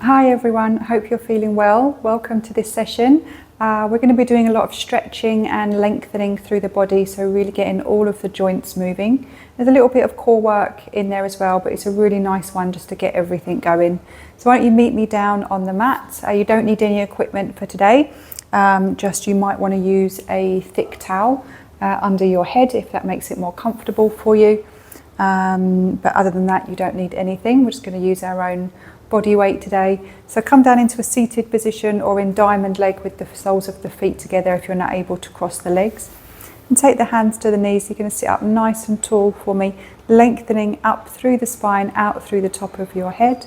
Hi everyone, hope you're feeling well. Welcome to this session. We're going to be doing a lot of stretching and lengthening through the body, so really getting all of the joints moving. There's a little bit of core work in there as well, but it's a really nice one just to get everything going. So why don't you meet me down on the mat. You don't need any equipment for today, just you might want to use a thick towel under your head if that makes it more comfortable for you. But other than that, you don't need anything. We're just going to use our own body weight today. So come down into a seated position or in diamond leg with the soles of the feet together if you're not able to cross the legs. And take the hands to the knees. You're going to sit up nice and tall for me, lengthening up through the spine, out through the top of your head.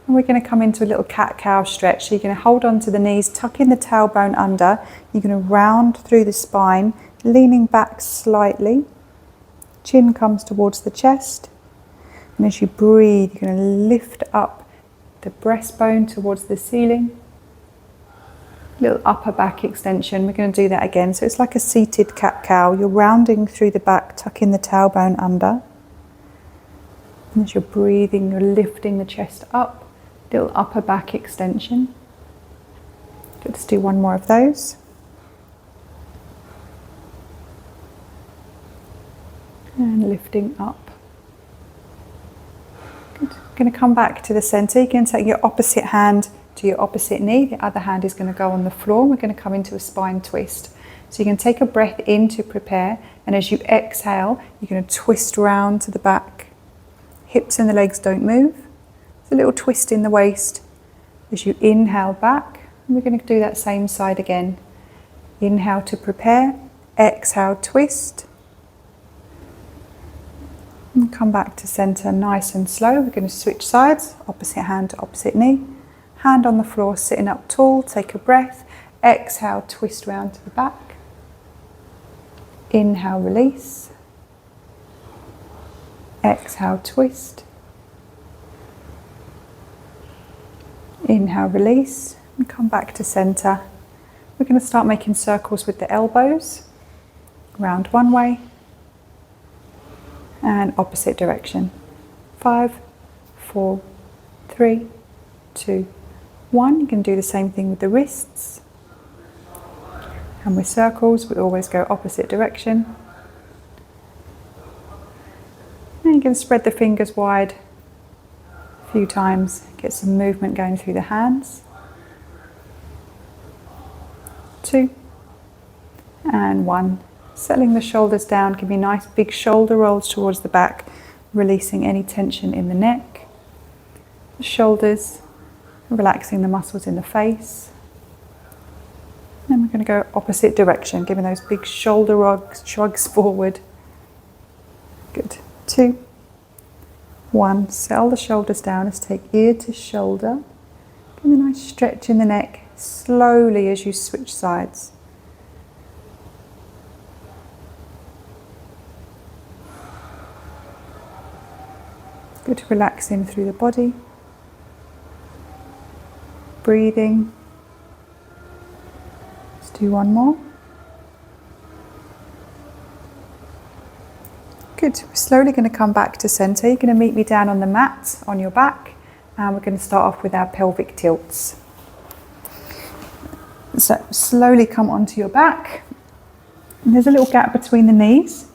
And we're going to come into a little cat-cow stretch. So you're going to hold on to the knees, tuck in the tailbone under. You're going to round through the spine, leaning back slightly. Chin comes towards the chest. And as you breathe, you're going to lift up the breastbone towards the ceiling. Little upper back extension. We're going to do that again. So it's like a seated cat-cow. You're rounding through the back, tucking the tailbone under. And as you're breathing, you're lifting the chest up. Little upper back extension. Let's do one more of those. And lifting up. Good. Going to come back to the center. You can take your opposite hand to your opposite knee. The other hand is going to go on the floor. We're going to come into a spine twist. So you can take a breath in to prepare, and as you exhale, you're going to twist round to the back. Hips and the legs don't move. There's a little twist in the waist. As you inhale back, and we're going to do that same side again. Inhale to prepare, exhale, twist. And come back to center nice and slow. We're going to switch sides, opposite hand to opposite knee. Hand on the floor, sitting up tall, take a breath. Exhale, twist round to the back. Inhale, release. Exhale, twist. Inhale, release. And come back to center. We're going to start making circles with the elbows. Round one way. And opposite direction. 5, 4, 3, 2, 1. You can do the same thing with the wrists. And with circles, we always go opposite direction. And you can spread the fingers wide a few times. Get some movement going through the hands. 2 and 1. Settling the shoulders down, give me nice big shoulder rolls towards the back, releasing any tension in the neck, the shoulders, relaxing the muscles in the face. Then we're going to go opposite direction, giving those big shoulder shrugs forward. Good. 2, 1. Settle the shoulders down. Let's take ear to shoulder. Give me a nice stretch in the neck, slowly as you switch sides. Good, relaxing through the body, breathing. Let's do one more. Good, we're slowly going to come back to center. You're going to meet me down on the mat, on your back, and we're going to start off with our pelvic tilts. So slowly come onto your back, and there's a little gap between the knees.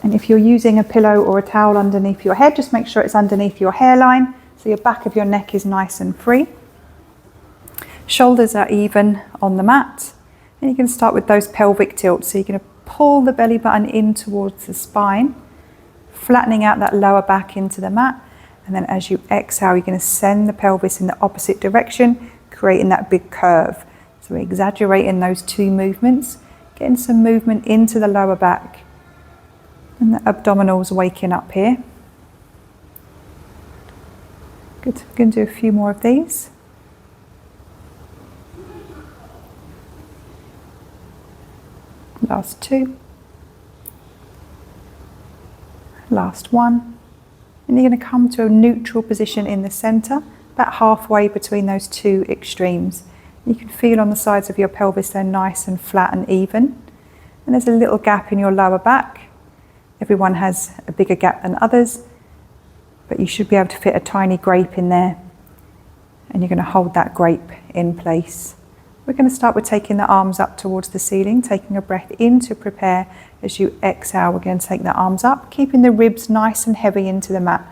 And if you're using a pillow or a towel underneath your head, just make sure it's underneath your hairline, so your back of your neck is nice and free. Shoulders are even on the mat. And you can start with those pelvic tilts. So you're going to pull the belly button in towards the spine, flattening out that lower back into the mat. And then as you exhale, you're going to send the pelvis in the opposite direction, creating that big curve. So we're exaggerating those two movements, getting some movement into the lower back. And the abdominals waking up here. Good, we're going to do a few more of these. Last 2. Last 1. And you're going to come to a neutral position in the center, about halfway between those two extremes. You can feel on the sides of your pelvis they're nice and flat and even. And there's a little gap in your lower back. Everyone has a bigger gap than others, but you should be able to fit a tiny grape in there. and you're going to hold that grape in place. We're going to start with taking the arms up towards the ceiling, taking a breath in to prepare. As you exhale, we're going to take the arms up, keeping the ribs nice and heavy into the mat.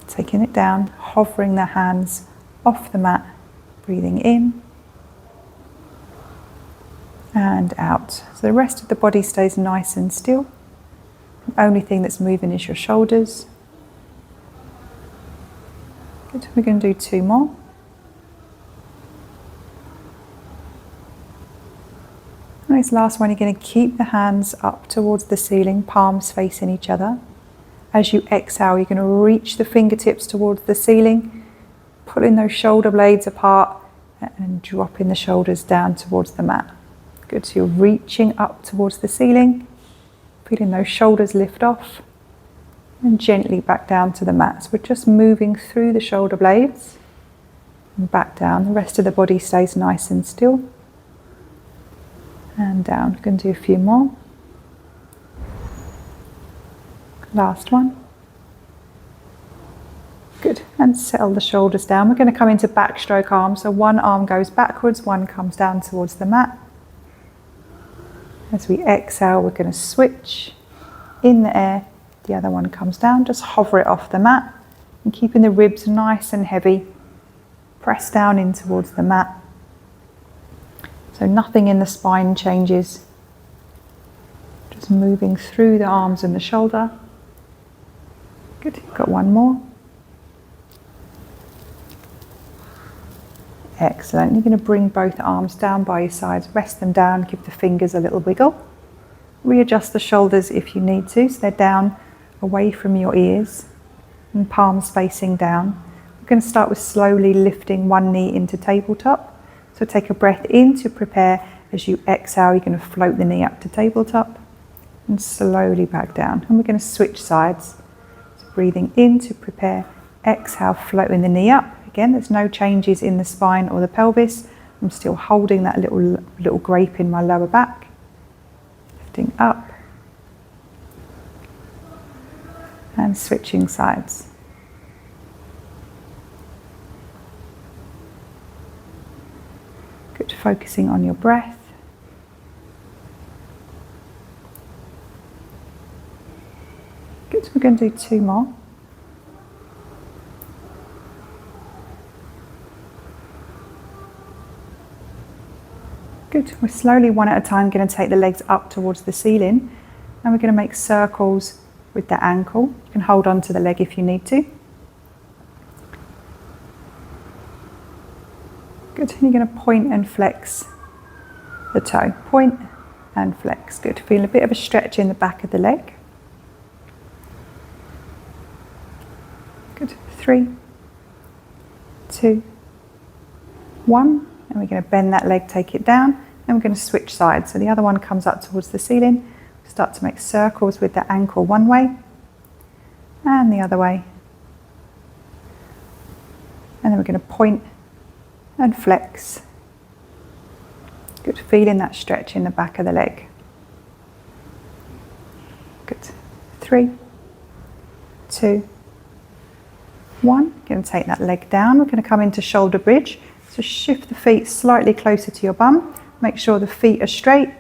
Taking it down, hovering the hands off the mat, breathing in and out. So the rest of the body stays nice and still. The only thing that's moving is your shoulders. Good. We're going to do 2 more. And this last one, you're going to keep the hands up towards the ceiling, palms facing each other. As you exhale, you're going to reach the fingertips towards the ceiling, pulling those shoulder blades apart and dropping the shoulders down towards the mat. Good, so you're reaching up towards the ceiling, feeling those shoulders lift off and gently back down to the mat. So we're just moving through the shoulder blades and back down. The rest of the body stays nice and still. And down. We're going to do a few more. Last one. Good. And settle the shoulders down. We're going to come into backstroke arms. So one arm goes backwards, one comes down towards the mat. As we exhale, we're going to switch in the air. The other one comes down. Just hover it off the mat and keeping the ribs nice and heavy. Press down in towards the mat. So nothing in the spine changes. Just moving through the arms and the shoulder. Good, got one more. Excellent. You're going to bring both arms down by your sides, rest them down, give the fingers a little wiggle. Readjust the shoulders if you need to, so they're down away from your ears and palms facing down. We're going to start with slowly lifting one knee into tabletop. So take a breath in to prepare. As you exhale, you're going to float the knee up to tabletop and slowly back down. And we're going to switch sides. So breathing in to prepare. Exhale, floating the knee up. Again, there's no changes in the spine or the pelvis. I'm still holding that little grape in my lower back. Lifting up and switching sides. Good, focusing on your breath. Good, we're going to do 2 more. Good, we're slowly one at a time going to take the legs up towards the ceiling and we're going to make circles with the ankle. You can hold on to the leg if you need to. Good, and you're going to point and flex the toe. Point and flex. Good, feel a bit of a stretch in the back of the leg. Good, 3, 2, 1. And we're going to bend that leg, take it down, and we're going to switch sides. So the other one comes up towards the ceiling. Start to make circles with the ankle one way and the other way. And then we're going to point and flex. Good, feeling that stretch in the back of the leg. Good, 3, 2, 1. Going to take that leg down. We're going to come into shoulder bridge. So shift the feet slightly closer to your bum. Make sure the feet are straight,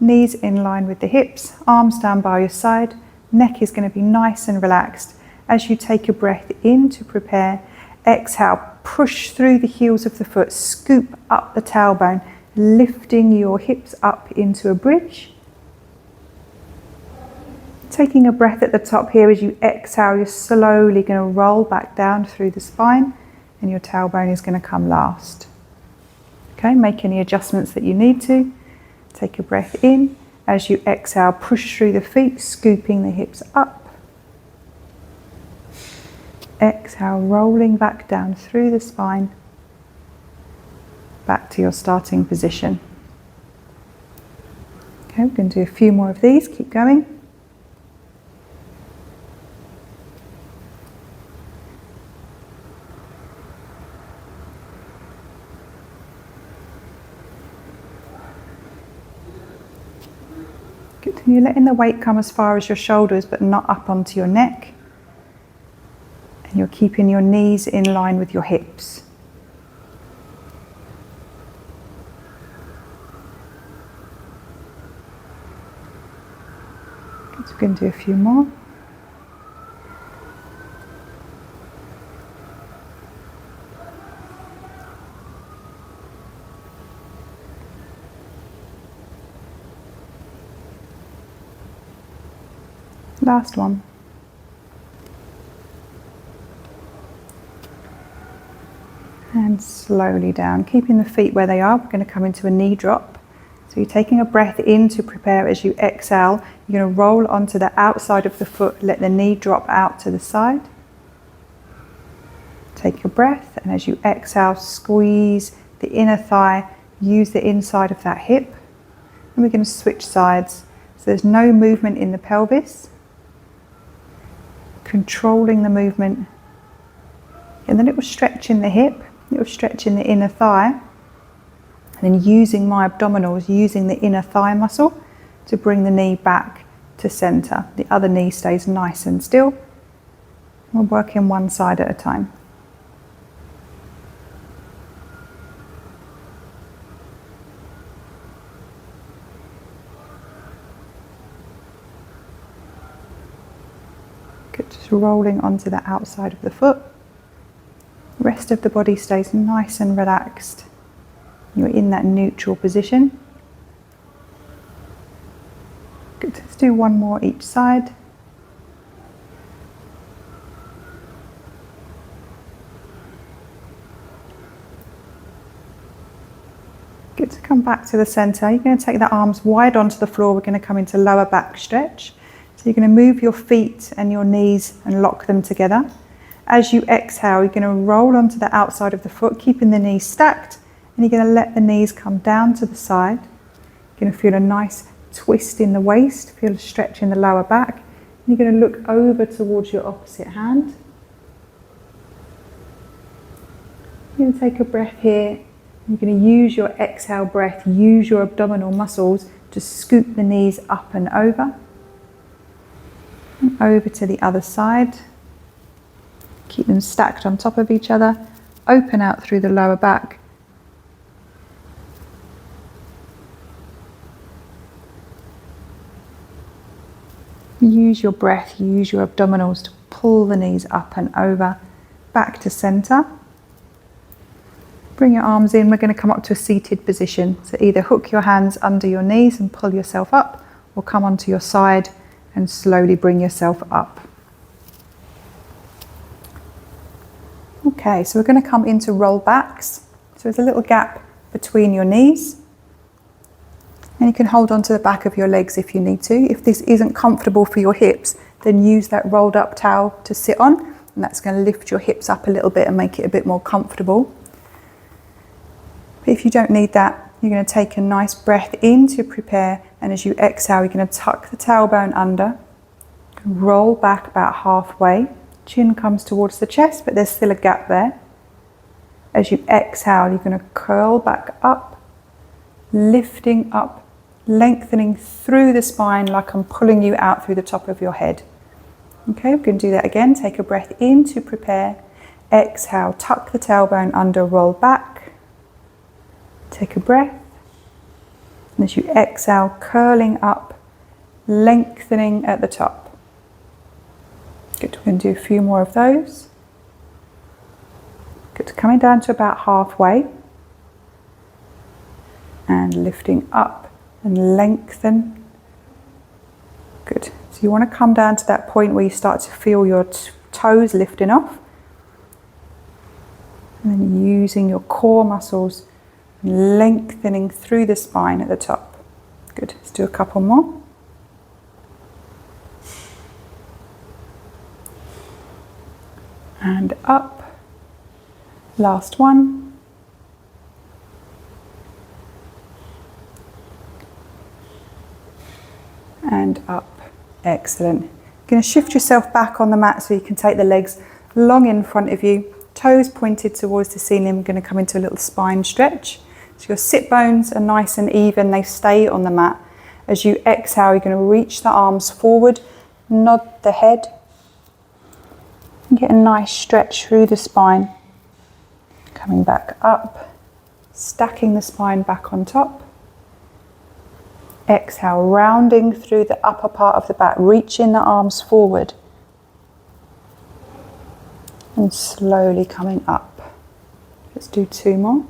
knees in line with the hips, arms down by your side. Neck is going to be nice and relaxed. As you take a breath in to prepare, exhale, push through the heels of the foot, scoop up the tailbone, lifting your hips up into a bridge. Taking a breath at the top here. As you exhale, you're slowly going to roll back down through the spine and your tailbone is going to come last. Okay, make any adjustments that you need to. Take a breath in. As you exhale, push through the feet, scooping the hips up. Exhale, rolling back down through the spine, back to your starting position. Okay, we're going to do a few more of these. Keep going. Good. You're letting the weight come as far as your shoulders, but not up onto your neck. And you're keeping your knees in line with your hips. We're going to do a few more. Last one. And slowly down, keeping the feet where they are. We're going to come into a knee drop. So you're taking a breath in to prepare. As you exhale, you're going to roll onto the outside of the foot, let the knee drop out to the side. Take a breath, and as you exhale, squeeze the inner thigh, use the inside of that hip. And we're going to switch sides. So there's no movement in the pelvis. Controlling the movement. And then it will stretch in the hip, it will stretch in the inner thigh. And then using my abdominals, using the inner thigh muscle to bring the knee back to center. The other knee stays nice and still. We'll work in one side at a time. Good, just rolling onto the outside of the foot. Rest of the body stays nice and relaxed. You're in that neutral position. Good, let's do one more each side. Good, to come back to the center. You're going to take the arms wide onto the floor. We're going to come into lower back stretch. So you're going to move your feet and your knees and lock them together. As you exhale, you're going to roll onto the outside of the foot, keeping the knees stacked, and you're going to let the knees come down to the side. You're going to feel a nice twist in the waist, feel a stretch in the lower back, and you're going to look over towards your opposite hand. You're going to take a breath here. You're going to use your exhale breath, use your abdominal muscles to scoop the knees up and over to the other side. Keep them stacked on top of each other. Open out through the lower back. Use your breath, use your abdominals to pull the knees up and over, back to center. Bring your arms in. We're going to come up to a seated position. So either hook your hands under your knees and pull yourself up, or come onto your side and slowly bring yourself up. Okay, so we're going to come into roll backs. So there's a little gap between your knees. And you can hold on to the back of your legs if you need to. If this isn't comfortable for your hips, then use that rolled up towel to sit on. And that's going to lift your hips up a little bit and make it a bit more comfortable. But if you don't need that, you're going to take a nice breath in to prepare. And as you exhale, you're going to tuck the tailbone under. Roll back about halfway. Chin comes towards the chest, but there's still a gap there. As you exhale, you're going to curl back up, lifting up, lengthening through the spine like I'm pulling you out through the top of your head. Okay, we're going to do that again. Take a breath in to prepare. Exhale, tuck the tailbone under, roll back. Take a breath. And as you exhale, curling up, lengthening at the top. Good, we're going to do a few more of those. Good, coming down to about halfway. And lifting up and lengthen. Good, so you want to come down to that point where you start to feel your toes lifting off. And then using your core muscles, lengthening through the spine at the top. Good, let's do a couple more. And up. Last one. And up. Excellent. You're going to shift yourself back on the mat so you can take the legs long in front of you, toes pointed towards the ceiling. We're going to come into a little spine stretch. So your sit bones are nice and even, they stay on the mat. As you exhale, you're going to reach the arms forward, nod the head. Get a nice stretch through the spine. Coming back up, stacking the spine back on top. Exhale, rounding through the upper part of the back, reaching the arms forward. And slowly coming up. Let's do 2 more.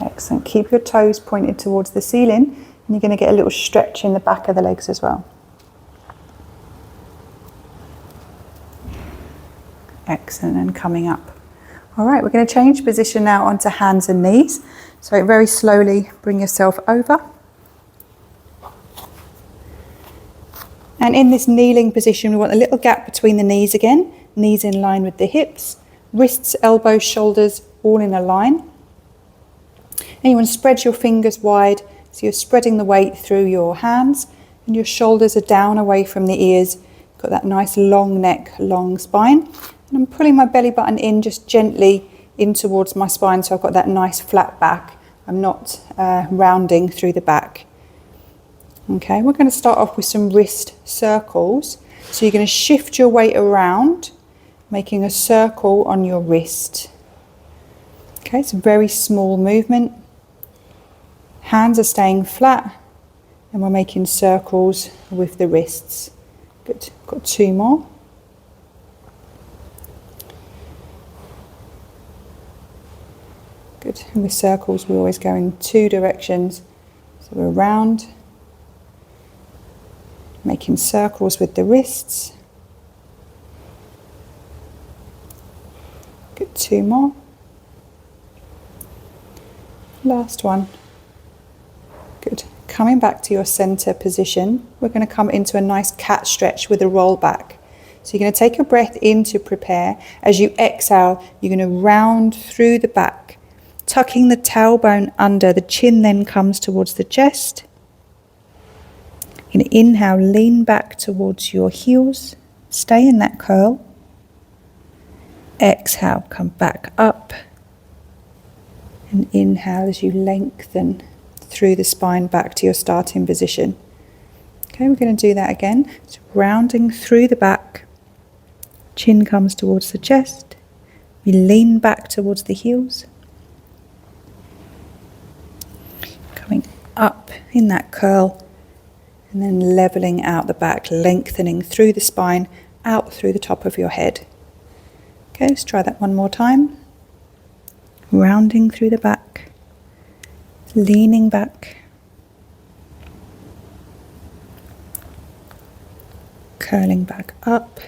Excellent. Keep your toes pointed towards the ceiling, and you're going to get a little stretch in the back of the legs as well. Excellent, and coming up. All right, we're going to change position now onto hands and knees. So very slowly bring yourself over. And in this kneeling position, we want a little gap between the knees again, knees in line with the hips, wrists, elbows, shoulders, all in a line. And you want to spread your fingers wide, so you're spreading the weight through your hands, and your shoulders are down away from the ears. Got that nice long neck, long spine. And I'm pulling my belly button in just gently in towards my spine, so I've got that nice flat back. I'm not rounding through the back. Okay, we're going to start off with some wrist circles. So you're going to shift your weight around, making a circle on your wrist. Okay, it's a very small movement. Hands are staying flat, and we're making circles with the wrists. Good, got 2 more. Good, and with circles we always go in 2 directions. So we're round, making circles with the wrists. Good, 2 more. Last one. Good. Coming back to your center position, we're going to come into a nice cat stretch with a roll back. So you're going to take a breath in to prepare. As you exhale, you're going to round through the back, tucking the tailbone under. The chin then comes towards the chest. You're going to inhale, lean back towards your heels. Stay in that curl. Exhale, come back up. And inhale as you lengthen through the spine back to your starting position. Okay, we're going to do that again. So rounding through the back, chin comes towards the chest. We lean back towards the heels. Coming up in that curl, and then leveling out the back, lengthening through the spine, out through the top of your head. Okay, let's try that one more time. Rounding through the back, leaning back, curling back up,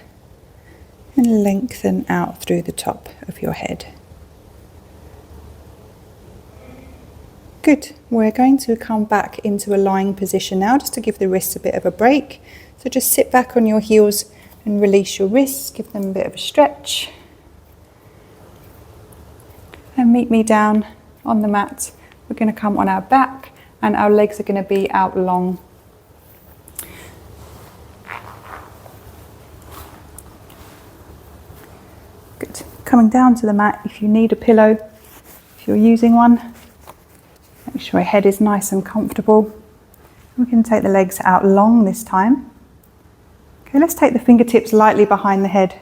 and lengthen out through the top of your head. Good. We're going to come back into a lying position now, just to give the wrists a bit of a break. So just sit back on your heels and release your wrists, give them a bit of a stretch. And meet me down on the mat. We're going to come on our back, and our legs are going to be out long. Good. Coming down to the mat, if you need a pillow, if you're using one, make sure your head is nice and comfortable. We can take the legs out long this time. Okay, let's take the fingertips lightly behind the head,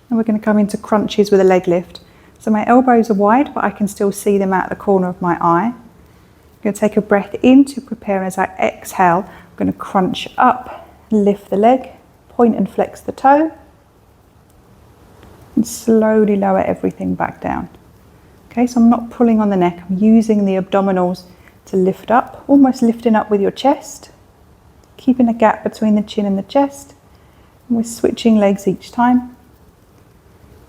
and we're going to come into crunches with a leg lift. So my elbows are wide, but I can still see them out the corner of my eye. I'm going to take a breath in to prepare, and as I exhale, I'm going to crunch up, lift the leg, point and flex the toe, and slowly lower everything back down. Okay, so I'm not pulling on the neck, I'm using the abdominals to lift up, almost lifting up with your chest, keeping a gap between the chin and the chest, and we're switching legs each time.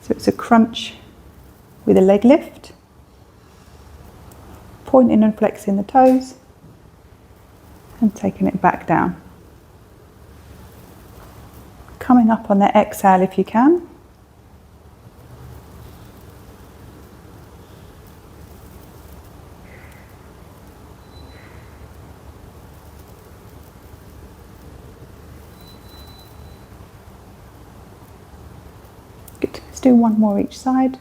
So it's a crunch with a leg lift, pointing and flexing the toes, and taking it back down. Coming up on the exhale if you can. Good. Let's do one more each side.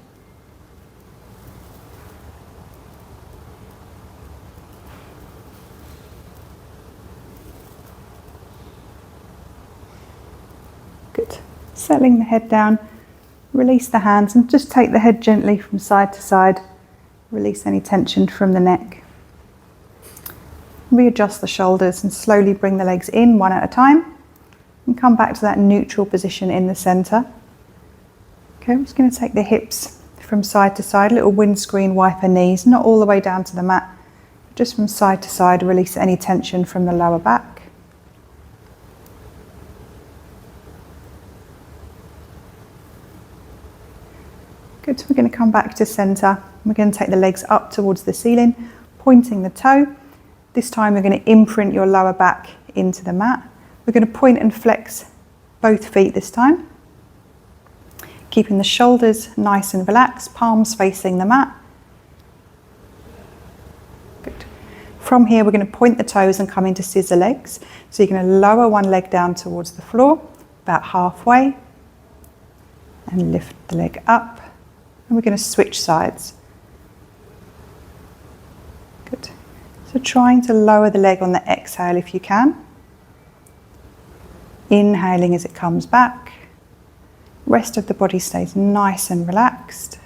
Good. Settling the head down, Release the hands and just take the head gently from side to side. Release any tension from the neck. Readjust the shoulders and slowly bring the legs in one at a time. And come back to that neutral position in the centre. Okay, I'm just going to take the hips from side to side, little windscreen wiper knees, not all the way down to the mat, just from side to side, release any tension from the lower back. Good, we're going to come back to centre. We're going to take the legs up towards the ceiling, pointing the toe. This time we're going to imprint your lower back into the mat. We're going to point and flex both feet this time. Keeping the shoulders nice and relaxed, palms facing the mat. Good. From here we're going to point the toes and come into scissor legs. So you're going to lower one leg down towards the floor, about halfway, and lift the leg up. And we're going to switch sides. Good. So trying to lower the leg on the exhale if you can. Inhaling as it comes back. Rest of the body stays nice and relaxed.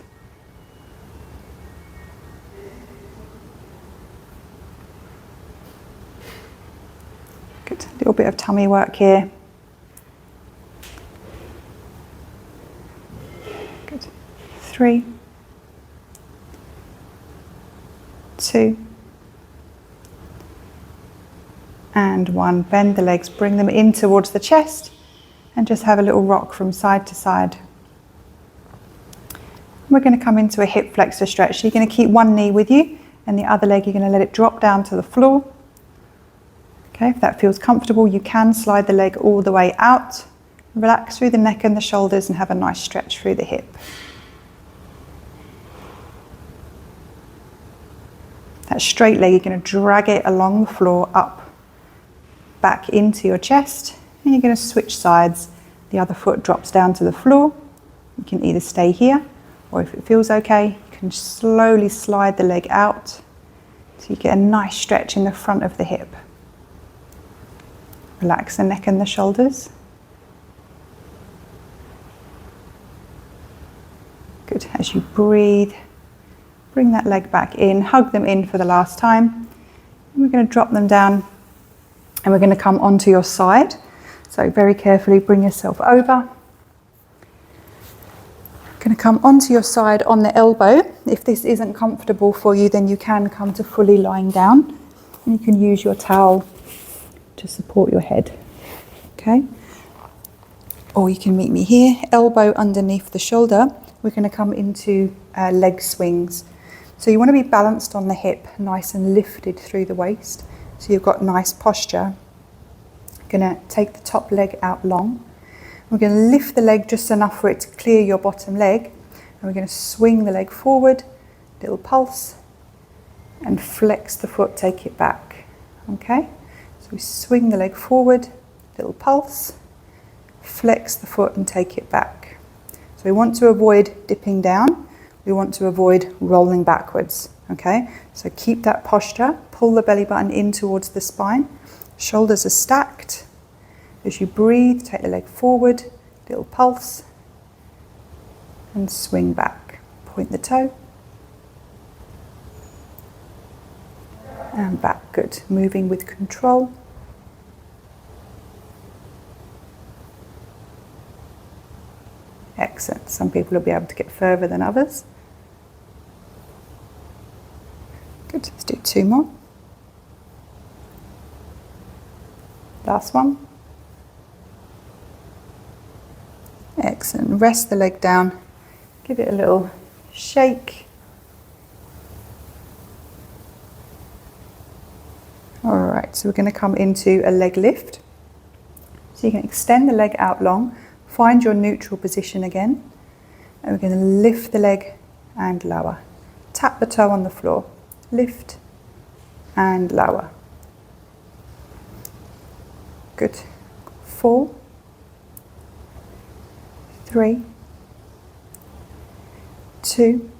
Good. A little bit of tummy work here. Good. 3, 2, and 1. Bend the legs, bring them in towards the chest, and just have a little rock from side to side. We're going to come into a hip flexor stretch. So you're going to keep one knee with you, and the other leg you're going to let it drop down to the floor. Okay, if that feels comfortable, you can slide the leg all the way out. Relax through the neck and the shoulders and have a nice stretch through the hip. That straight leg, you're going to drag it along the floor up, back into your chest, and you're going to switch sides. The other foot drops down to the floor. You can either stay here, or if it feels okay, you can slowly slide the leg out so you get a nice stretch in the front of the hip. Relax the neck and the shoulders. Good. As you breathe, bring that leg back in, hug them in for the last time. And we're going to drop them down and we're going to come onto your side. So very carefully bring yourself over. Going to come onto your side on the elbow. If this isn't comfortable for you, then you can come to fully lying down. And you can use your towel to support your head. Okay? Or you can meet me here, elbow underneath the shoulder. We're going to come into leg swings. So you want to be balanced on the hip, nice and lifted through the waist. So you've got nice posture. Going to take the top leg out long. We're going to lift the leg just enough for it to clear your bottom leg. And we're going to swing the leg forward, little pulse, and flex the foot, take it back. Okay? So we swing the leg forward, little pulse, flex the foot and take it back. So we want to avoid dipping down. We want to avoid rolling backwards. Okay? So keep that posture, pull the belly button in towards the spine. Shoulders are stacked. As you breathe, take the leg forward, little pulse, and swing back. Point the toe. And back, good. Moving with control. Excellent. Some people will be able to get further than others. Good, let's do 2 more. Last one. Excellent. Rest the leg down. Give it a little shake. Alright, so we're going to come into a leg lift. So you can extend the leg out long, find your neutral position again, and we're going to lift the leg and lower. Tap the toe on the floor. Lift and lower. Good. 4, 3, 2,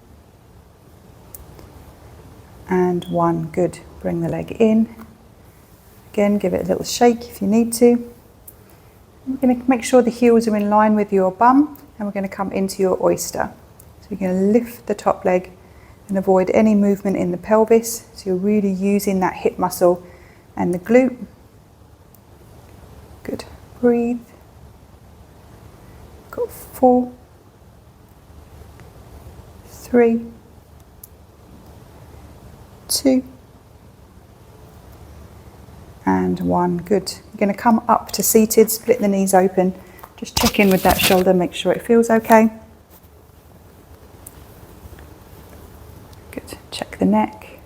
and 1. Good. Bring the leg in. Again, give it a little shake if you need to. We're going to make sure the heels are in line with your bum and we're going to come into your oyster. So you're going to lift the top leg and avoid any movement in the pelvis. So you're really using that hip muscle and the glute. Good. Breathe. Got 4, 3, 2, and 1. Good. You're going to come up to seated, split the knees open. Just check in with that shoulder, make sure it feels okay. Good. Check the neck.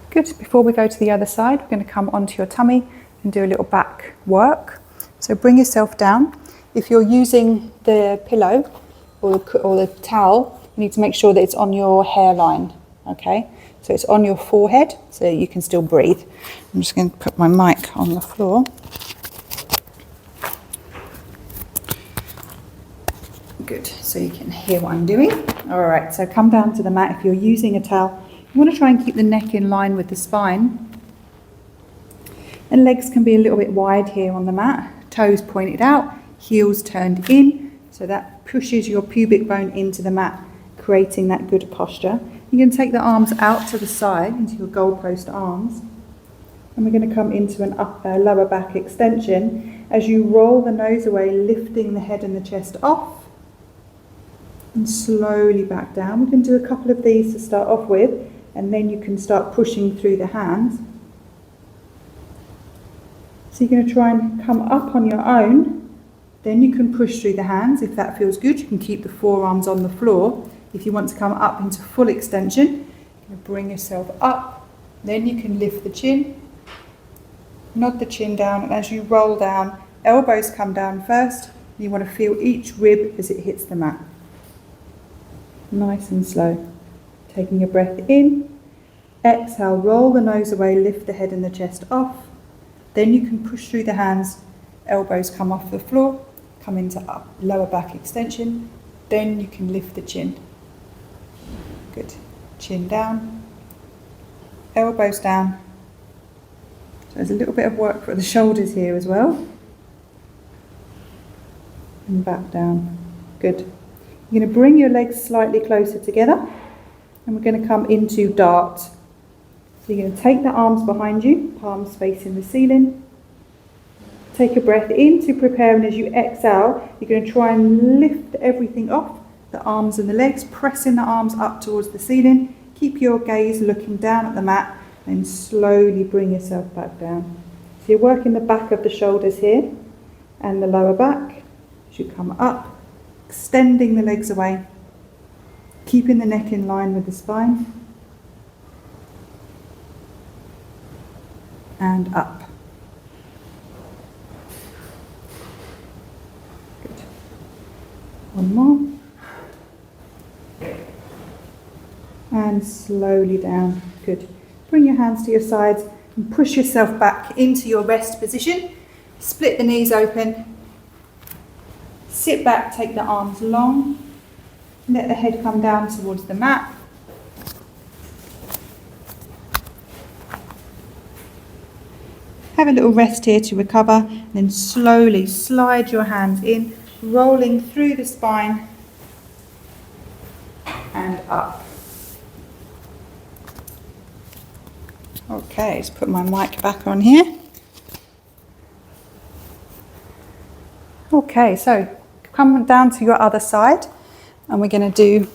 Good. Before we go to the other side, we're going to come onto your tummy and do a little back work. So bring yourself down. If you're using the pillow or the towel, you need to make sure that it's on your hairline, okay? So it's on your forehead so you can still breathe. I'm just going to put my mic on the floor. Good, so you can hear what I'm doing. All right, so come down to the mat. If you're using a towel, you want to try and keep the neck in line with the spine. And legs can be a little bit wide here on the mat. Toes pointed out, heels turned in. So that pushes your pubic bone into the mat, creating that good posture. You can take the arms out to the side into your goalpost arms. And we're going to come into an lower back extension. As you roll the nose away, lifting the head and the chest off. And slowly back down. We can do a couple of these to start off with. And then you can start pushing through the hands. So you're going to try and come up on your own. Then you can push through the hands. If that feels good, you can keep the forearms on the floor. If you want to come up into full extension, you're going to bring yourself up. Then you can lift the chin. Nod the chin down. And as you roll down, elbows come down first. You want to feel each rib as it hits the mat. Nice and slow. Taking a breath in. Exhale, roll the nose away, lift the head and the chest off. Then you can push through the hands. Elbows come off the floor. Come into up, lower back extension. Then you can lift the chin. Good. Chin down. Elbows down. So there's a little bit of work for the shoulders here as well. And back down. Good. You're going to bring your legs slightly closer together. And we're going to come into dart. So you're going to take the arms behind you, palms facing the ceiling. Take a breath in to prepare, and as you exhale, you're going to try and lift everything off, the arms and the legs, pressing the arms up towards the ceiling. Keep your gaze looking down at the mat, and slowly bring yourself back down. So you're working the back of the shoulders here, and the lower back. As you come up, extending the legs away, keeping the neck in line with the spine, and up. One more. And slowly down. Good. Bring your hands to your sides and push yourself back into your rest position. Split the knees open. Sit back, take the arms long. Let the head come down towards the mat. Have a little rest here to recover. And then slowly slide your hands in, rolling through the spine and up. Okay, let's put my mic back on here. Okay, so come down to your other side and we're going to do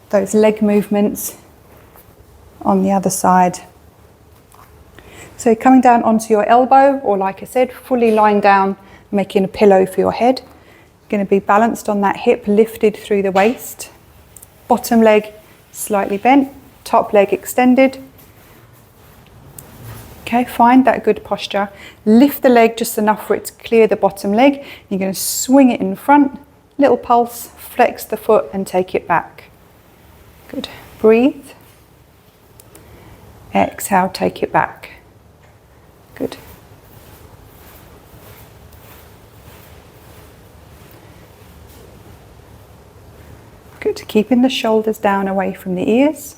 those leg movements on the other side. So coming down onto your elbow, or like I said, fully lying down, making a pillow for your head. Going to be balanced on that hip, lifted through the waist. Bottom leg slightly bent, top leg extended. Okay, find that good posture. Lift the leg just enough for it to clear the bottom leg. You're going to swing it in front, little pulse, flex the foot and take it back. Good. Breathe. Exhale, take it back. Good. Good. Keeping the shoulders down away from the ears.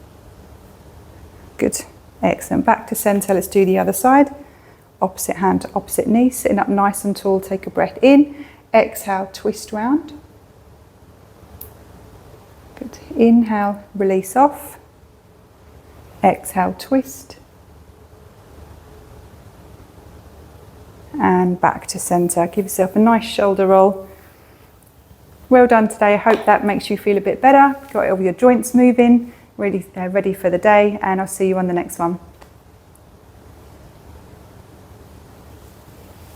Good. Excellent. Back to center. Let's do the other side. Opposite hand to opposite knee. Sitting up nice and tall. Take a breath in. Exhale, twist round. Good. Inhale, release off. Exhale, twist. And back to center. Give yourself a nice shoulder roll. Well done today. I hope that makes you feel a bit better. Got all your joints moving, ready for the day, and I'll see you on the next one.